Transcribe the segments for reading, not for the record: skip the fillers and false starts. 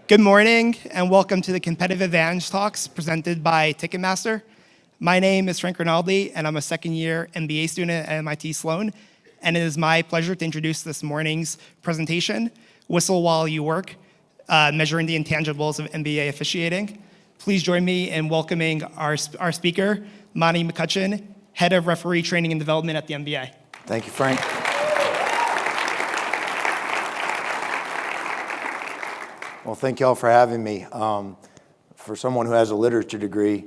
Good morning, and welcome to the Competitive Advantage Talks presented by Ticketmaster. My name is Frank Rinaldi, and I'm a second-year MBA student at MIT Sloan, and it is my pleasure to introduce this morning's presentation, Whistle While You Work, Measuring the Intangibles of NBA Officiating. Please join me in welcoming our speaker, Monty McCutcheon, Head of Referee Training and Development at the NBA. Thank you, Frank. Well, thank you all for having me. For someone who has a literature degree,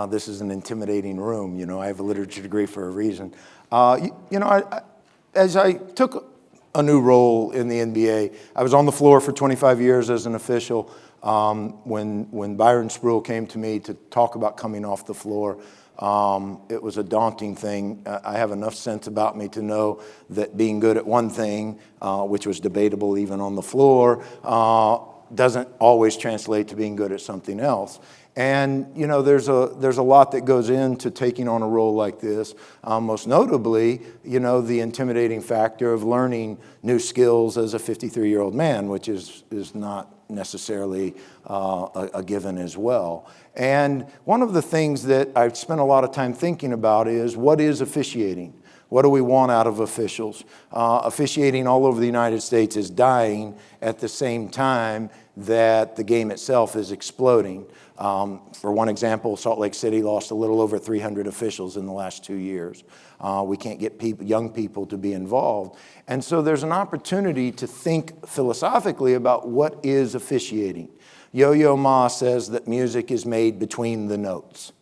this is an intimidating room. You know, I have a literature degree for a reason. As I took a new role in the NBA, I was on the floor for 25 years as an official. When Byron Spruill came to me to talk about coming off the floor, it was a daunting thing. I have enough sense about me to know that being good at one thing, which was debatable even on the floor, doesn't always translate to being good at something else. And you know, there's a lot that goes into taking on a role like this. Most notably, you know, the intimidating factor of learning new skills as a 53-year-old man, which is not necessarily a given as well. And one of the things that I've spent a lot of time thinking about is, what is officiating? What do we want out of officials? Officiating all over the United States is dying at the same time that the game itself is exploding. For one example, Salt Lake City lost a little over 300 officials in the last 2 years. We can't get young people to be involved. And so there's an opportunity to think philosophically about what is officiating. Yo-Yo Ma says that music is made between the notes,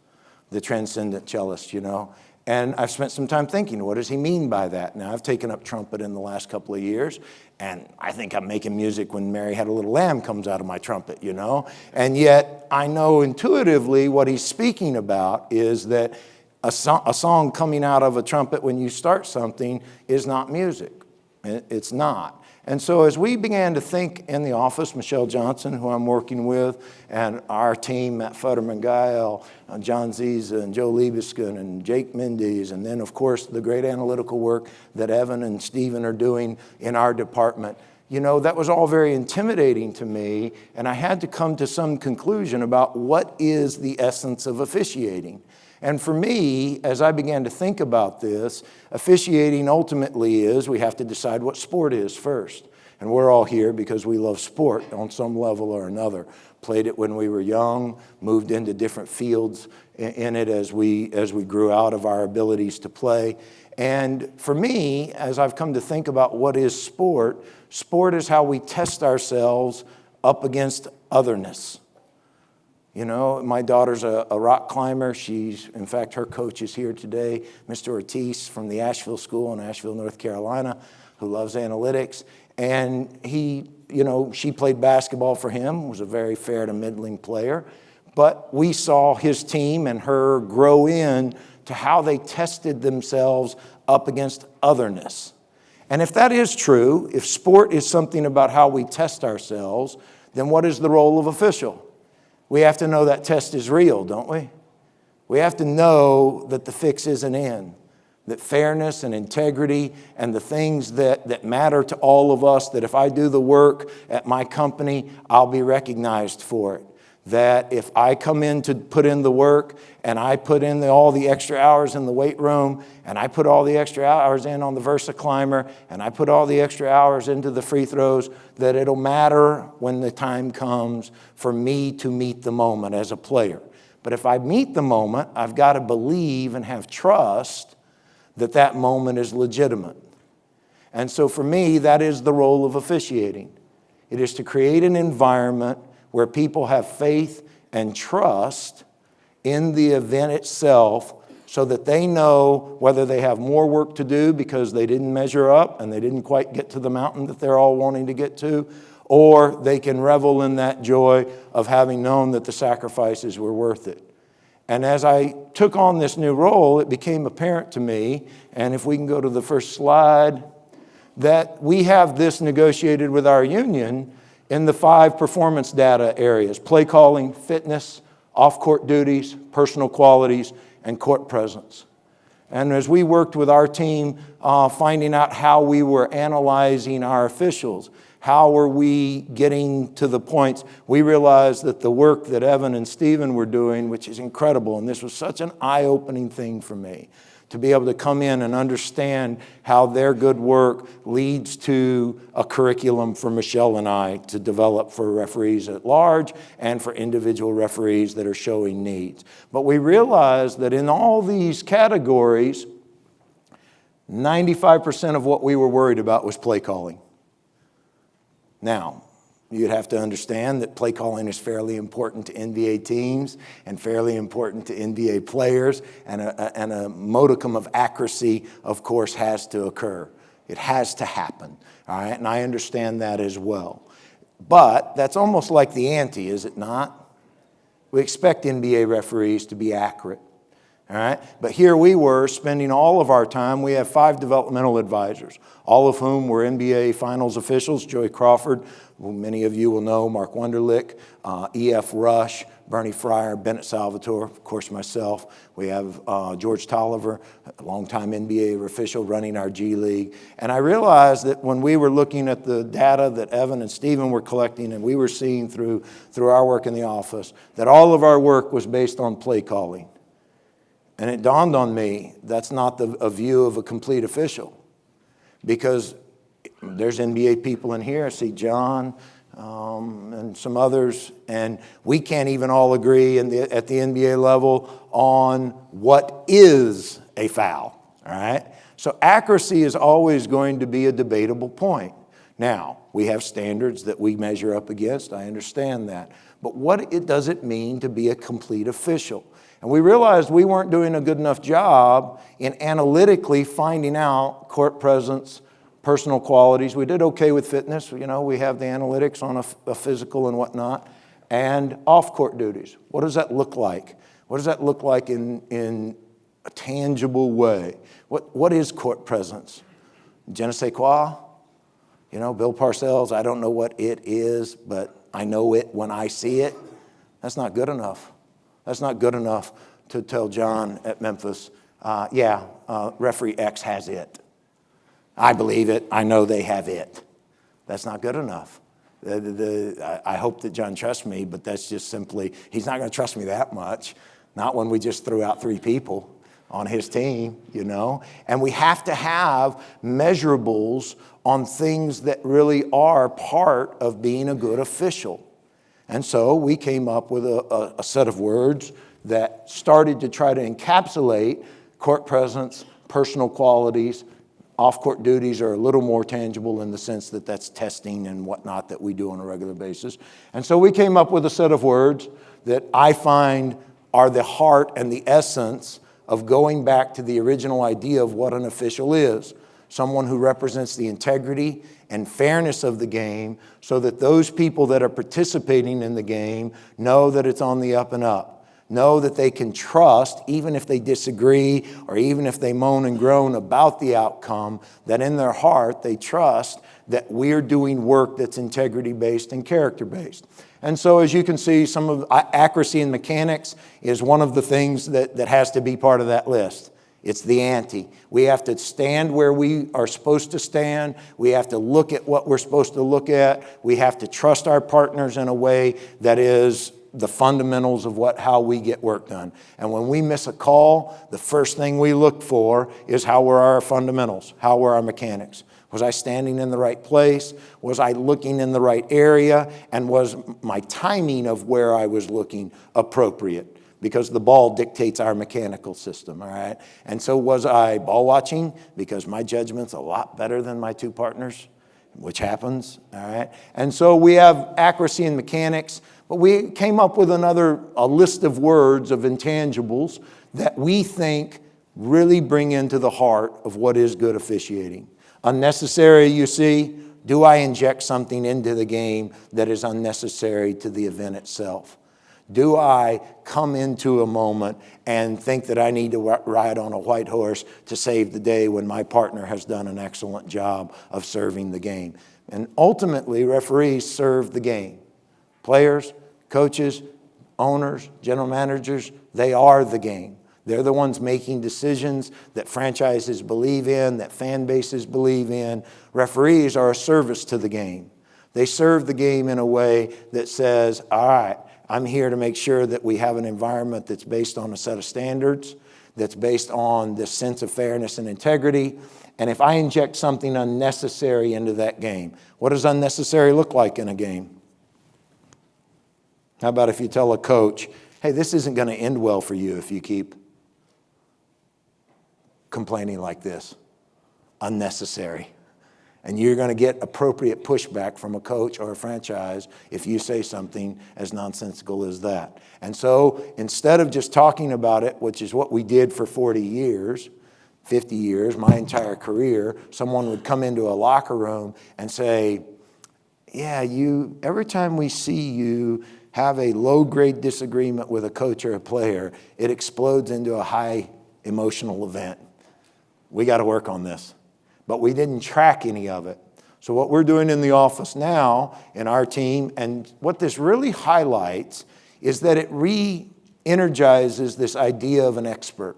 the transcendent cellist, you know. And I've spent some time thinking, what does he mean by that? Now, I've taken up trumpet in the last couple of years, and I think I'm making music when Mary Had a Little Lamb comes out of my trumpet, you know? And yet, I know intuitively what he's speaking about is that a song coming out of a trumpet when you start something is not music. It's not. And so as we began to think in the office, Michelle Johnson, who I'm working with, and our team, Matt Futterman-Gael, John Ziza, and Joe Liebeskin, and Jake Mendes, and then, of course, the great analytical work that Evan and Steven are doing in our department, you know, that was all very intimidating to me, and I had to come to some conclusion about what is the essence of officiating. And for me, as I began to think about this, officiating ultimately is we have to decide what sport is first. And we're all here because we love sport on some level or another. Played it when we were young, moved into different fields in it as we grew out of our abilities to play. And for me, as I've come to think about what is sport, sport is how we test ourselves up against otherness. You know, my daughter's a rock climber. In fact, her coach is here today, Mr. Ortiz from the Asheville School in Asheville, North Carolina, who loves analytics. And she played basketball for him, was a very fair to middling player. But we saw his team and her grow in to how they tested themselves up against otherness. And if that is true, if sport is something about how we test ourselves, then what is the role of official? We have to know that test is real, don't we? We have to know that the fix isn't in, that fairness and integrity and the things that matter to all of us, that if I do the work at my company, I'll be recognized for it. That if I come in to put in the work and I put in all the extra hours in the weight room and I put all the extra hours in on the Versa climber and I put all the extra hours into the free throws, that it'll matter when the time comes for me to meet the moment as a player. But if I meet the moment, I've got to believe and have trust that that moment is legitimate. And so for me, that is the role of officiating. It is to create an environment where people have faith and trust in the event itself so that they know whether they have more work to do because they didn't measure up and they didn't quite get to the mountain that they're all wanting to get to, or they can revel in that joy of having known that the sacrifices were worth it. And as I took on this new role, it became apparent to me, and if we can go to the first slide, that we have this negotiated with our union in the 5 performance data areas: play calling, fitness, off-court duties, personal qualities, and court presence. And as we worked with our team, finding out how we were analyzing our officials, How are we getting to the points? We realized that the work that Evan and Stephen were doing, which is incredible, and this was such an eye-opening thing for me, to be able to come in and understand how their good work leads to a curriculum for Michelle and I to develop for referees at large and for individual referees that are showing needs. But we realized that in all these categories, 95% of what we were worried about was play calling. Now, you'd have to understand that play calling is fairly important to NBA teams and fairly important to NBA players, and a modicum of accuracy, of course, has to occur. It has to happen, all right? And I understand that as well. But that's almost like the ante, is it not? We expect NBA referees to be accurate. All right? But here we were spending all of our time. We have 5 developmental advisors, all of whom were NBA Finals officials. Joey Crawford, who many of you will know, Mark Wunderlich, E.F. Rush, Bernie Fryer, Bennett Salvatore, of course myself. We have George Tolliver, a longtime NBA official running our G League. And I realized that when we were looking at the data that Evan and Stephen were collecting and we were seeing through our work in the office, that all of our work was based on play calling. And it dawned on me, that's not a view of a complete official. Because there's NBA people in here, I see John and some others, and we can't even all agree at the NBA level on what is a foul, all right? So accuracy is always going to be a debatable point. Now, we have standards that we measure up against, I understand that. But what does it mean to be a complete official? And we realized we weren't doing a good enough job in analytically finding out court presence, personal qualities. We did okay with fitness. You know, we have the analytics on a physical and whatnot. And off-court duties. What does that look like? What does that look like in a tangible way? What is court presence? Je ne sais quoi? You know, Bill Parcells, I don't know what it is, but I know it when I see it. That's not good enough. That's not good enough to tell John at Memphis, referee X has it. I believe it. I know they have it. That's not good enough. I hope that John trusts me, but that's just simply, he's not going to trust me that much. Not when we just threw out 3 people on his team, you know. And we have to have measurables on things that really are part of being a good official. And so we came up with a set of words that started to try to encapsulate court presence, personal qualities. Off-court duties are a little more tangible in the sense that that's testing and whatnot that we do on a regular basis. And so we came up with a set of words that I find are the heart and the essence of going back to the original idea of what an official is. Someone who represents the integrity and fairness of the game so that those people that are participating in the game know that it's on the up and up. Know that they can trust, even if they disagree or even if they moan and groan about the outcome, that in their heart they trust that we're doing work that's integrity-based and character-based. And so as you can see, some of accuracy and mechanics is one of the things that has to be part of that list. It's the ante. We have to stand where we are supposed to stand. We have to look at what we're supposed to look at. We have to trust our partners in a way that is the fundamentals of how we get work done. And when we miss a call, the first thing we look for is how were our fundamentals? How were our mechanics? Was I standing in the right place? Was I looking in the right area? And was my timing of where I was looking appropriate? Because the ball dictates our mechanical system, all right? And so was I ball watching? Because my judgment's a lot better than my 2 partners, which happens, all right? And so we have accuracy and mechanics, but we came up with a list of words of intangibles that we think really bring into the heart of what is good officiating. Unnecessary, you see, do I inject something into the game that is unnecessary to the event itself? Do I come into a moment and think that I need to ride on a white horse to save the day when my partner has done an excellent job of serving the game? And ultimately, referees serve the game. Players, coaches, owners, general managers, they are the game. They're the ones making decisions that franchises believe in, that fan bases believe in. Referees are a service to the game. They serve the game in a way that says, all right, I'm here to make sure that we have an environment that's based on a set of standards, that's based on this sense of fairness and integrity. And if I inject something unnecessary into that game, what does unnecessary look like in a game? How about if you tell a coach, hey, this isn't going to end well for you if you keep complaining like this? Unnecessary. And you're going to get appropriate pushback from a coach or a franchise if you say something as nonsensical as that. And so instead of just talking about it, which is what we did for 40 years, 50 years, my entire career, someone would come into a locker room and say, yeah, every time we see you have a low-grade disagreement with a coach or a player, it explodes into a high emotional event. We got to work on this. But we didn't track any of it. So what we're doing in the office now in our team, and what this really highlights is that it re-energizes this idea of an expert,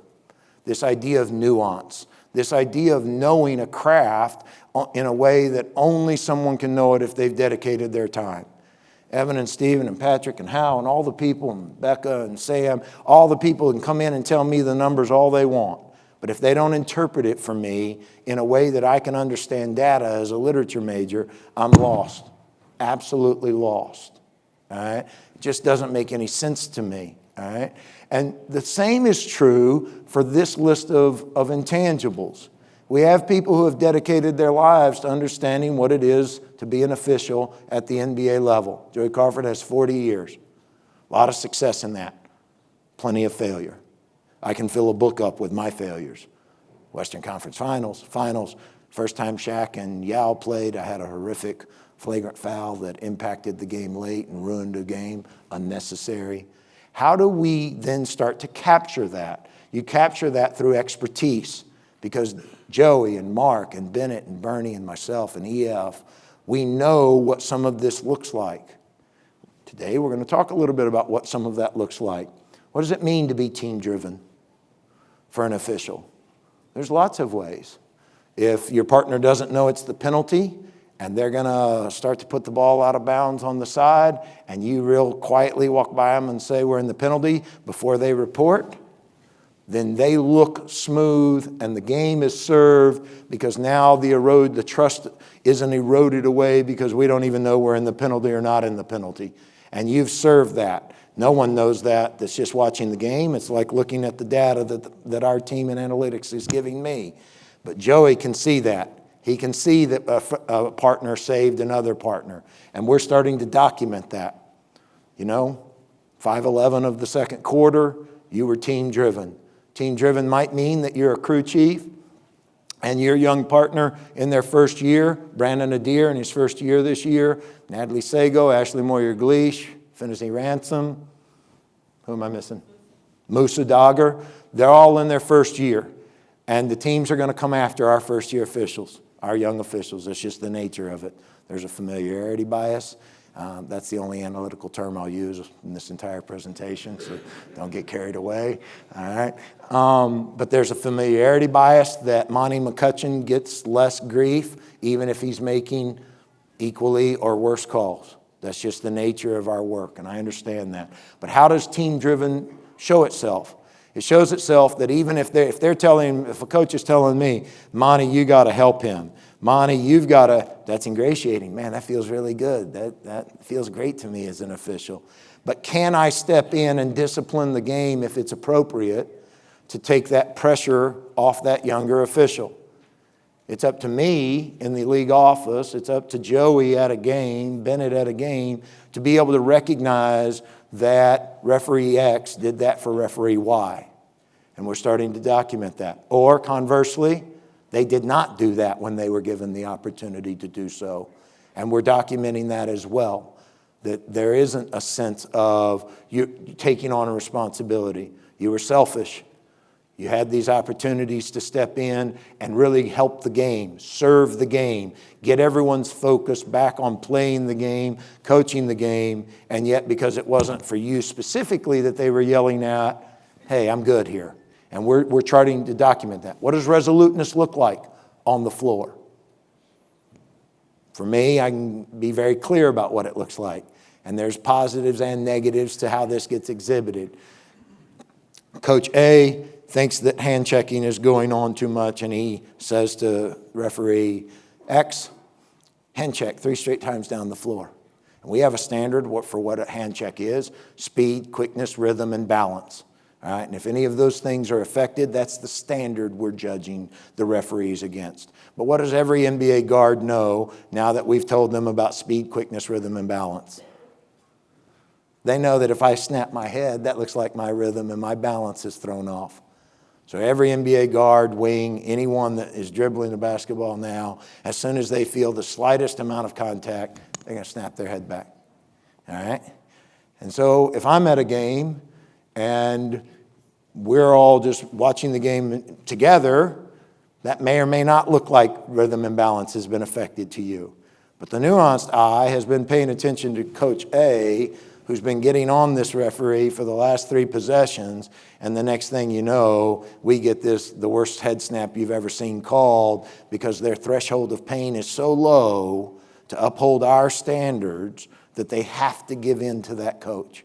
this idea of nuance, this idea of knowing a craft in a way that only someone can know it if they've dedicated their time. Evan and Stephen and Patrick and Hal and all the people, and Becca and Sam, all the people can come in and tell me the numbers all they want. But if they don't interpret it for me in a way that I can understand data as a literature major, I'm lost, absolutely lost. All right? It just doesn't make any sense to me. All right? And the same is true for this list of intangibles. We have people who have dedicated their lives to understanding what it is to be an official at the NBA level. Joey Crawford has 40 years. A lot of success in that. Plenty of failure. I can fill a book up with my failures. Western Conference Finals. First time Shaq and Yao played, I had a horrific flagrant foul that impacted the game late and ruined the game, unnecessary. How do we then start to capture that? You capture that through expertise, because Joey and Mark and Bennett and Bernie and myself and EF, we know what some of this looks like. Today we're going to talk a little bit about what some of that looks like. What does it mean to be team-driven for an official? There's lots of ways. If your partner doesn't know it's the penalty and they're going to start to put the ball out of bounds on the side and you real quietly walk by them and say we're in the penalty before they report, then they look smooth and the game is served, because now the trust isn't eroded away because we don't even know we're in the penalty or not in the penalty. And you've served that. No one knows that that's just watching the game. It's like looking at the data that our team in analytics is giving me. But Joey can see that. He can see that a partner saved another partner. And we're starting to document that. 5:11 of the second quarter, you were team-driven. Team-driven might mean that you're a crew chief and your young partner in their first year, Brandon Adair in his first year this year, Natalie Sago, Ashley Moyer-Gleish, Finney Ransom, who am I missing? Musa Dagger. They're all in their first year. And the teams are going to come after our first-year officials, our young officials. It's just the nature of it. There's a familiarity bias. That's the only analytical term I'll use in this entire presentation, so don't get carried away. All right. But there's a familiarity bias that Monty McCutcheon gets less grief, even if he's making equally or worse calls. That's just the nature of our work, and I understand that. But how does team-driven show itself? It shows itself that even if a coach is telling me, Monty, you got to help him. Monty, you've got to, that's ingratiating. Man, that feels really good. That feels great to me as an official. But can I step in and discipline the game if it's appropriate to take that pressure off that younger official? It's up to me in the league office, it's up to Joey at a game, Bennett at a game, to be able to recognize that referee X did that for referee Y. And we're starting to document that. Or conversely, they did not do that when they were given the opportunity to do so. And we're documenting that as well, that there isn't a sense of you taking on a responsibility. You were selfish. You had these opportunities to step in and really help the game, serve the game, get everyone's focus back on playing the game, coaching the game, and yet because it wasn't for you specifically that they were yelling at, hey, I'm good here. And we're trying to document that. What does resoluteness look like on the floor? For me, I can be very clear about what it looks like. And there's positives and negatives to how this gets exhibited. Coach A thinks that hand checking is going on too much, and he says to referee X, hand check 3 straight times down the floor. And we have a standard for what a hand check is: speed, quickness, rhythm, and balance. All right, and if any of those things are affected, that's the standard we're judging the referees against. But what does every NBA guard know now that we've told them about speed, quickness, rhythm, and balance? They know that if I snap my head, that looks like my rhythm and my balance is thrown off. So every NBA guard, wing, anyone that is dribbling the basketball now, as soon as they feel the slightest amount of contact, they're going to snap their head back. All right? And so if I'm at a game and we're all just watching the game together, that may or may not look like rhythm and balance has been affected to you. But the nuanced eye has been paying attention to Coach A, who's been getting on this referee for the last 3 possessions, and the next thing you know, we get the worst head snap you've ever seen called, because their threshold of pain is so low to uphold our standards that they have to give in to that coach.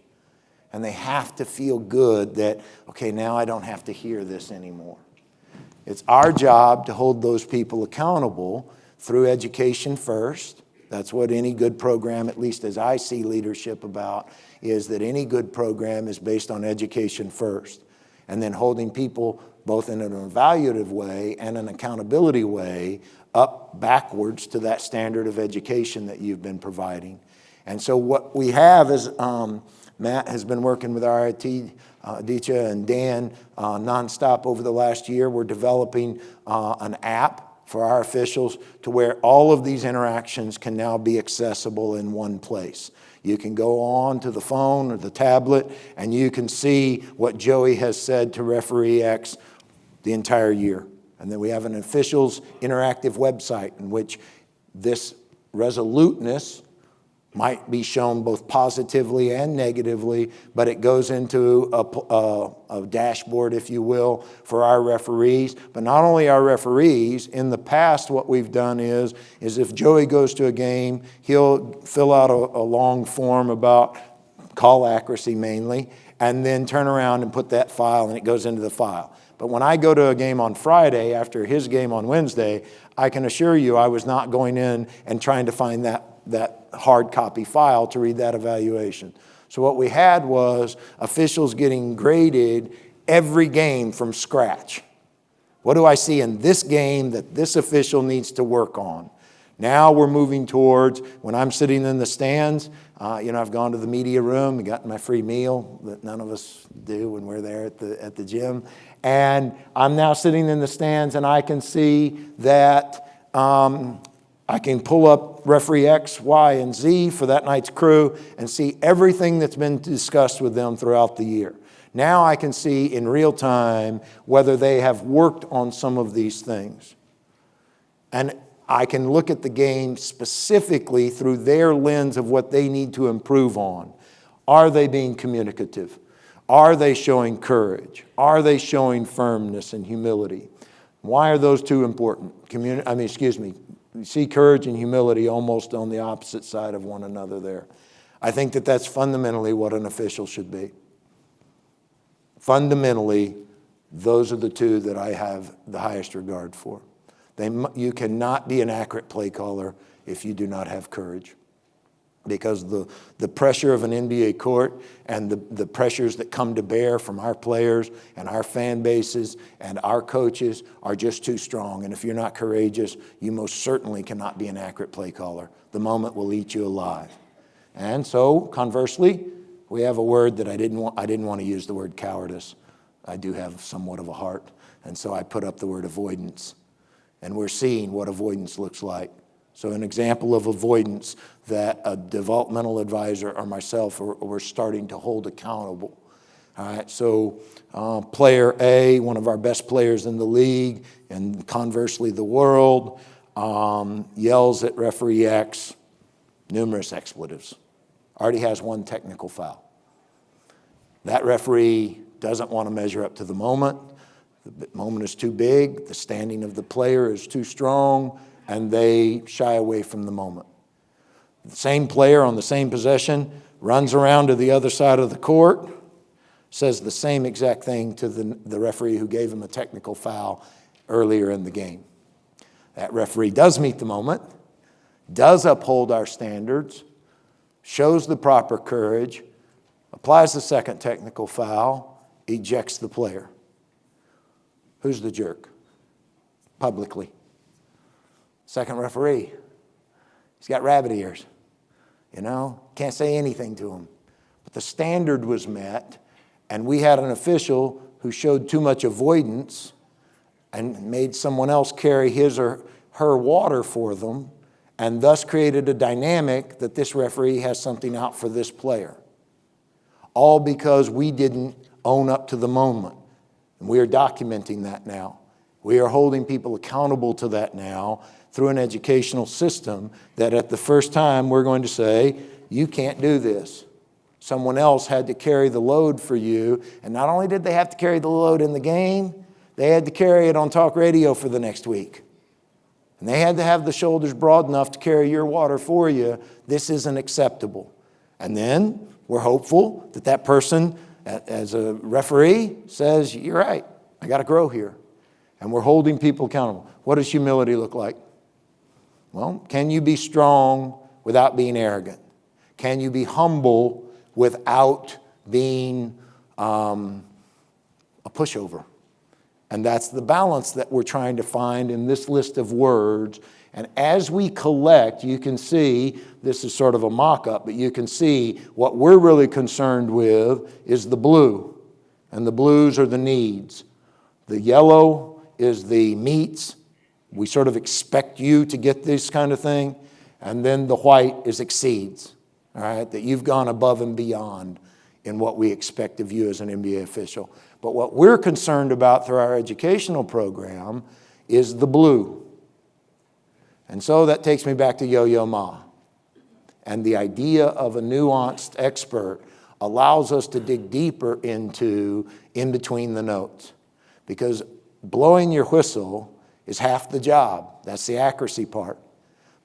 And they have to feel good that, okay, now I don't have to hear this anymore. It's our job to hold those people accountable through education first. That's what any good program, at least as I see leadership about, is that any good program is based on education first. And then holding people both in an evaluative way and an accountability way up backwards to that standard of education that you've been providing. And so what we have is Matt has been working with our IT, Aditya and Dan, nonstop over the last year. We're developing an app for our officials to where all of these interactions can now be accessible in one place. You can go on to the phone or the tablet and you can see what Joey has said to referee X the entire year. And then we have an officials interactive website in which this resoluteness might be shown both positively and negatively, but it goes into a dashboard, if you will, for our referees. But not only our referees, in the past what we've done is if Joey goes to a game, he'll fill out a long form about call accuracy mainly, and then turn around and put that file, and it goes into the file. But when I go to a game on Friday after his game on Wednesday, I can assure you I was not going in and trying to find that hard copy file to read that evaluation. So what we had was officials getting graded every game from scratch. What do I see in this game that this official needs to work on? Now we're moving towards, when I'm sitting in the stands, I've gone to the media room and gotten my free meal that none of us do when we're there at the gym. And I'm now sitting in the stands and I can see that I can pull up referee X, Y, and Z for that night's crew and see everything that's been discussed with them throughout the year. Now I can see in real time whether they have worked on some of these things. And I can look at the game specifically through their lens of what they need to improve on. Are they being communicative? Are they showing courage? Are they showing firmness and humility? Why are those two important? You see courage and humility almost on the opposite side of one another there. I think that that's fundamentally what an official should be. Fundamentally, those are the two that I have the highest regard for. You cannot be an accurate play caller if you do not have courage. Because the pressure of an NBA court and the pressures that come to bear from our players and our fan bases and our coaches are just too strong. And if you're not courageous, you most certainly cannot be an accurate play caller. The moment will eat you alive. And so, conversely, we have a word that I didn't want to use the word cowardice. I do have somewhat of a heart. And so I put up the word avoidance. And we're seeing what avoidance looks like. So an example of avoidance that a developmental advisor or myself we're starting to hold accountable. All right, so player A, one of our best players in the league, and conversely the world, yells at referee X, numerous expletives. Already has one technical foul. That referee doesn't want to measure up to the moment. The moment is too big. The standing of the player is too strong. and they shy away from the moment. The same player on the same possession runs around to the other side of the court, says the same exact thing to the referee who gave him a technical foul earlier in the game. That referee does meet the moment, does uphold our standards, shows the proper courage, applies the second technical foul, ejects the player. Who's the jerk? Publicly. Second referee. He's got rabbit ears. Can't say anything to him. But the standard was met, and we had an official who showed too much avoidance and made someone else carry his or her water for them, and thus created a dynamic that this referee has something out for this player. All because we didn't own up to the moment. And we are documenting that now. We are holding people accountable to that now through an educational system that at the first time we're going to say, you can't do this. Someone else had to carry the load for you. And not only did they have to carry the load in the game, they had to carry it on talk radio for the next week. And they had to have the shoulders broad enough to carry your water for you. This isn't acceptable. And then we're hopeful that that person, as a referee, says, you're right, I got to grow here. And we're holding people accountable. What does humility look like? Well, can you be strong without being arrogant? Can you be humble without being a pushover? And that's the balance that we're trying to find in this list of words. And as we collect, you can see, this is sort of a mock-up, but you can see what we're really concerned with is the blue. And the blues are the needs. The yellow is the meets. We sort of expect you to get this kind of thing. And then the white is exceeds, all right? That you've gone above and beyond in what we expect of you as an NBA official. But what we're concerned about through our educational program is the blue. And so that takes me back to Yo-Yo Ma. And the idea of a nuanced expert allows us to dig deeper into in between the notes. Because blowing your whistle is half the job. That's the accuracy part.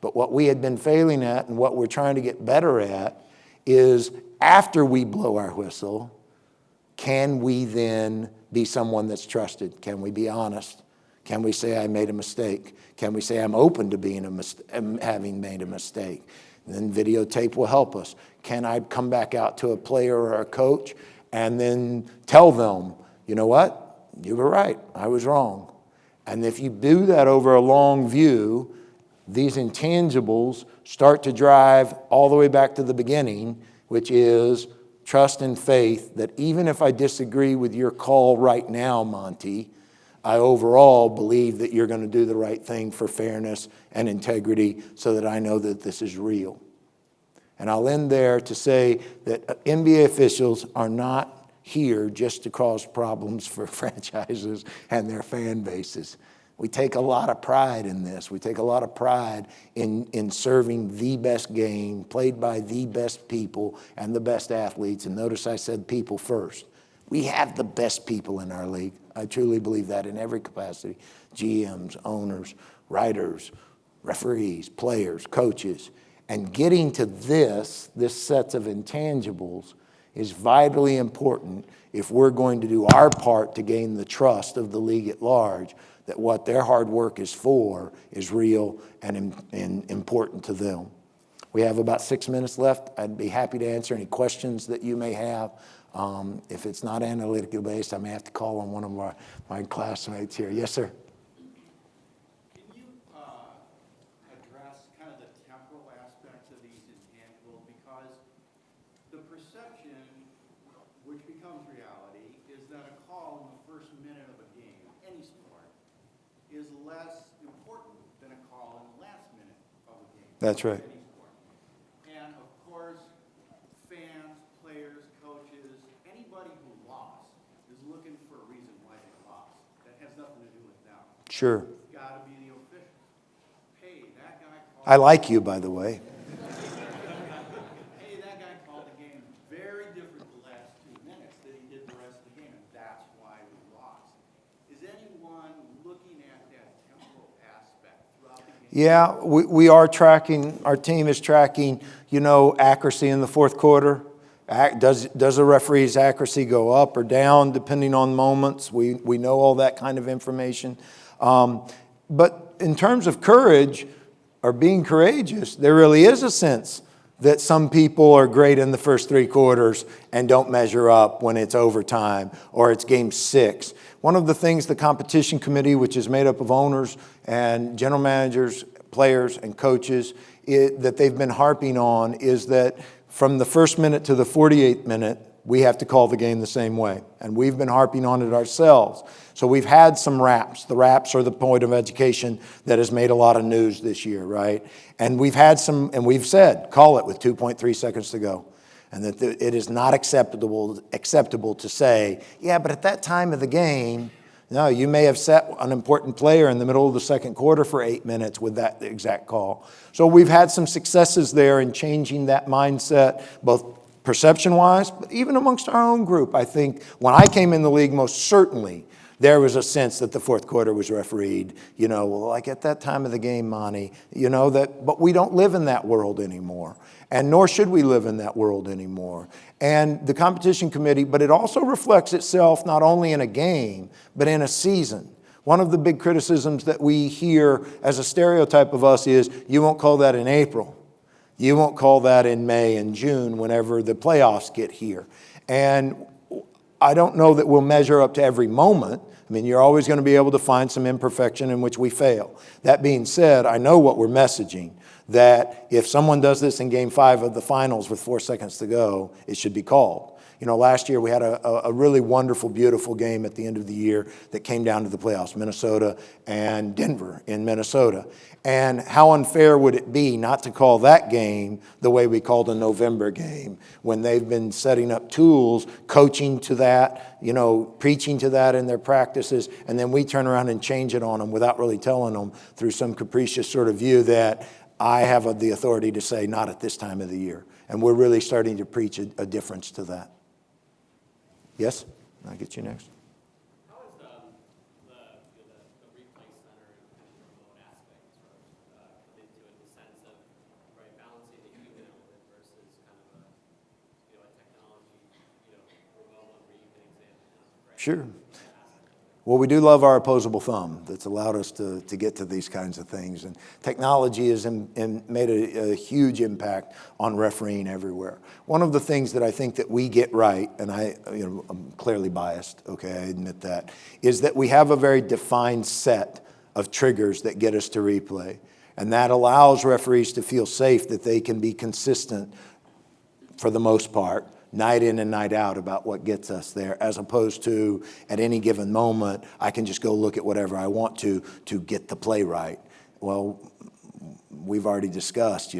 But what we had been failing at and what we're trying to get better at is after we blow our whistle, can we then be someone that's trusted? Can we be honest? Can we say I made a mistake? Can we say I'm open to being having made a mistake? And then videotape will help us. Can I come back out to a player or a coach and then tell them, you know what? You were right. I was wrong. And if you do that over a long view, these intangibles start to drive all the way back to the beginning, which is trust and faith that even if I disagree with your call right now, Monty, I overall believe that you're going to do the right thing for fairness and integrity so that I know that this is real. And I'll end there to say that NBA officials are not here just to cause problems for franchises and their fan bases. We take a lot of pride in this. We take a lot of pride in serving the best game, played by the best people and the best athletes. And notice I said people first. We have the best people in our league. I truly believe that in every capacity. GMs, owners, writers, referees, players, coaches. And getting to this set of intangibles is vitally important if we're going to do our part to gain the trust of the league at large, that what their hard work is for is real and important to them. We have about 6 minutes left. I'd be happy to answer any questions that you may have. If it's not analytically based, I may have to call on one of my classmates here. Yes, sir. Can you address kind of the temporal aspects of these intangibles? Because the perception, which becomes reality, is that a call in the first minute of a game, any sport, is less important than a call in the last minute of a game. That's right. Any sport. And of course, fans, players, coaches, anybody who lost is looking for a reason why they lost. That has nothing to do with them. Sure. It's got to be the officials. Hey, that guy called. I like you, by the way. Hey, that guy called the game very different the last 2 minutes than he did the rest of the game, and that's why we lost. Is anyone looking at that temporal aspect throughout the game? Yeah, we are tracking, our team is tracking, accuracy in the fourth quarter. Does a referee's accuracy go up or down depending on moments? We know all that kind of information. But in terms of courage or being courageous, there really is a sense that some people are great in the first three quarters and don't measure up when it's overtime or it's game 6. One of the things the competition committee, which is made up of owners and general managers, players, and coaches, that they've been harping on is that from the first minute to the 48th minute, we have to call the game the same way. And we've been harping on it ourselves. So we've had some raps. The raps are the point of education that has made a lot of news this year, right? And we've had some, and we've said, call it with 2.3 seconds to go. And that it is not acceptable to say, yeah, but at that time of the game, no, you may have set an important player in the middle of the second quarter for 8 minutes with that exact call. So we've had some successes there in changing that mindset, both perception-wise, but even amongst our own group. I think when I came in the league, most certainly, there was a sense that the fourth quarter was refereed, like at that time of the game, Monty, but we don't live in that world anymore. And nor should we live in that world anymore. And the competition committee, but it also reflects itself not only in a game, but in a season. One of the big criticisms that we hear as a stereotype of us is, you won't call that in April. You won't call that in May and June whenever the playoffs get here. And I don't know that we'll measure up to every moment. I mean, you're always going to be able to find some imperfection in which we fail. That being said, I know what we're messaging, that if someone does this in Game 5 of the finals with 4 seconds to go, it should be called. Last year we had a really wonderful, beautiful game at the end of the year that came down to the playoffs, Minnesota and Denver in Minnesota. And how unfair would it be not to call that game the way we called a November game when they've been setting up tools, coaching to that, preaching to that in their practices, and then we turn around and change it on them without really telling them through some capricious sort of view that I have the authority to say not at this time of the year. And we're really starting to preach a difference to that. Yes? I'll get you next. How is the replay center and the remote aspect put into it in the sense of balancing the human element versus kind of a technology remote one where you can examine Sure. Well, we do love our opposable thumb that's allowed us to get to these kinds of things. And technology has made a huge impact on refereeing everywhere. One of the things that I think that we get right, and I'm clearly biased, okay, I admit that, is that we have a very defined set of triggers that get us to replay. And that allows referees to feel safe that they can be consistent for the most part, night in and night out about what gets us there, as opposed to at any given moment, I can just go look at whatever I want to get the play right. Well, we've already discussed,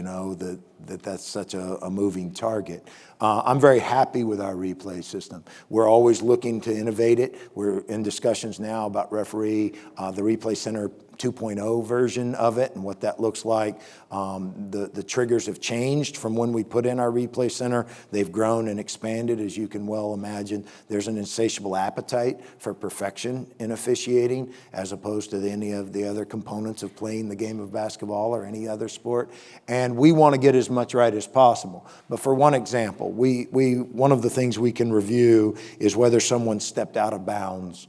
that's such a moving target. I'm very happy with our replay system. We're always looking to innovate it. We're in discussions now about the Replay Center 2.0 version of it and what that looks like. The triggers have changed from when we put in our Replay Center. They've grown and expanded, as you can well imagine. There's an insatiable appetite for perfection in officiating, as opposed to any of the other components of playing the game of basketball or any other sport. And we want to get as much right as possible. But for one example, one of the things we can review is whether someone stepped out of bounds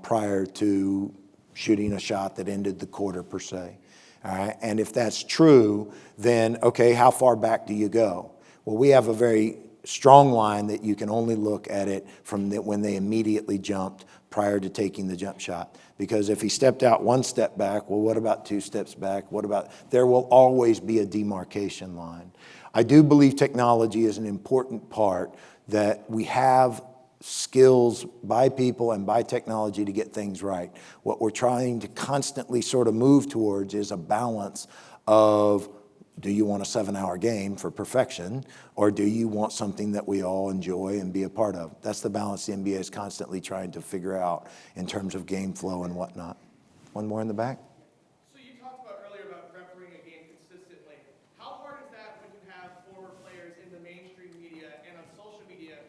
prior to shooting a shot that ended the quarter per se. All right? And if that's true, then, okay, how far back do you go? Well, we have a very strong line that you can only look at it from when they immediately jumped prior to taking the jump shot. Because if he stepped out one step back, well, what about 2 steps back? There will always be a demarcation line. I do believe technology is an important part, that we have skills by people and by technology to get things right. What we're trying to constantly sort of move towards is a balance of, do you want a 7-hour game for perfection, or do you want something that we all enjoy and be a part of? That's the balance the NBA is constantly trying to figure out in terms of game flow and whatnot. One more in the back. So you talked about earlier about refereeing a game consistently. How hard is that when you have former players in the mainstream media and on social media,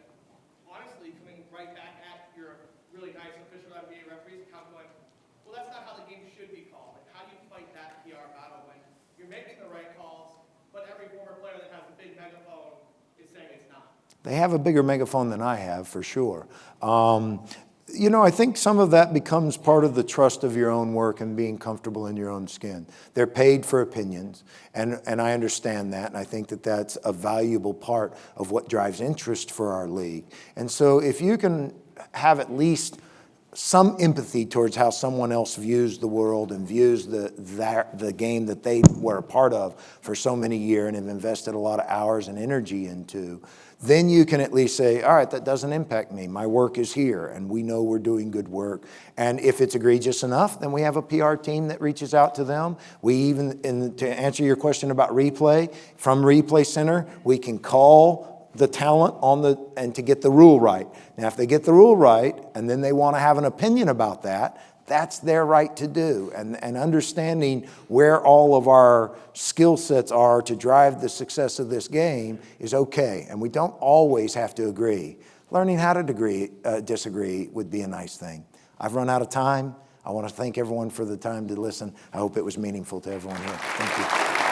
honestly, coming right back at your really nice official NBA referees, kind of going, well, that's not how the game should be called. Like, how do you fight that PR battle? you're making the right calls, but every former player that has a big megaphone is saying it's not. They have a bigger megaphone than I have, for sure. You know, I think some of that becomes part of the trust of your own work and being comfortable in your own skin. They're paid for opinions, and I understand that, and I think that that's a valuable part of what drives interest for our league. And so if you can have at least some empathy towards how someone else views the world and views the game that they were a part of for so many years and have invested a lot of hours and energy into, then you can at least say, all right, that doesn't impact me. My work is here, and we know we're doing good work. And if it's egregious enough, then we have a PR team that reaches out to them. We even, to answer your question about replay, from Replay Center, we can call the talent and to get the rule right. Now, if they get the rule right, and then they want to have an opinion about that, that's their right to do. And understanding where all of our skill sets are to drive the success of this game is okay. And we don't always have to agree. Learning how to disagree would be a nice thing. I've run out of time. I want to thank everyone for the time to listen. I hope it was meaningful to everyone here. Thank you.